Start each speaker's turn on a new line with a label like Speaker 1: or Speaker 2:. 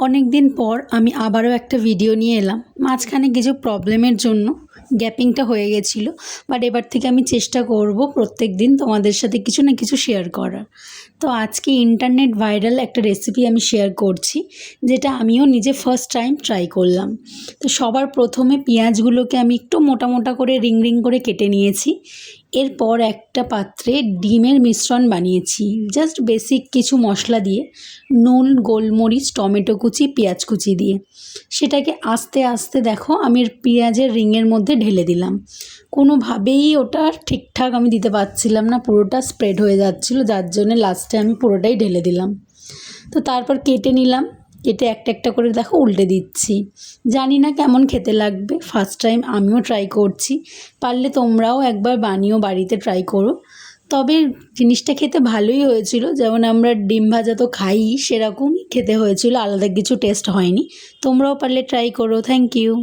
Speaker 1: অনেক দিন পর আমি আবারও একটা ভিডিও নিয়ে এলাম। মাঝখানে কিছু প্রবলেমের জন্য গ্যাপিংটা হয়ে গেছিলো, বাট এবার থেকে আমি চেষ্টা করব প্রত্যেক দিন তোমাদের সাথে কিছু না কিছু শেয়ার করার। তো আজকে ইন্টারনেট ভাইরাল একটা রেসিপি আমি শেয়ার করছি, যেটা আমিও নিজে ফার্স্ট টাইম ট্রাই করলাম। তো সবার প্রথমে পেঁয়াজগুলোকে আমি একটু মোটা মোটা করে রিং রিং করে কেটে নিয়েছি। এরপর একটা পাত্রে ডিমের মিশ্রণ বানিয়েছি, জাস্ট বেসিক কিছু মশলা দিয়ে, নুন, গোলমরিচ, টমেটো কুচি, পেঁয়াজ কুচি দিয়ে। সেটাকে আস্তে আস্তে দেখো আমি পেঁয়াজের রিংয়ের মধ্যে ঢেলে দিলাম। কোনোভাবেই ওটা ঠিকঠাক আমি দিতে পারছিলাম না, পুরোটা স্প্রেড হয়ে যাচ্ছিলো, যার জন্য লাস্টে আমি পুরোটাই ঢেলে দিলাম। তো তারপর কেটে নিলাম, কেটে একটা একটা করে দেখো উল্টে দিচ্ছি। জানি না কেমন খেতে লাগবে, ফার্স্ট টাইম আমিও ট্রাই করছি। পারলে তোমরাও একবার বানিয়েও বাড়িতে ট্রাই করো। তবে জিনিসটা খেতে ভালোই হয়েছিল, যেমন আমরা ডিম ভাজা তো খাই সেরকমই খেতে হয়েছিল, আলাদা কিছু টেস্ট হয়নি। তোমরাও পারলে ট্রাই করো। Thank you.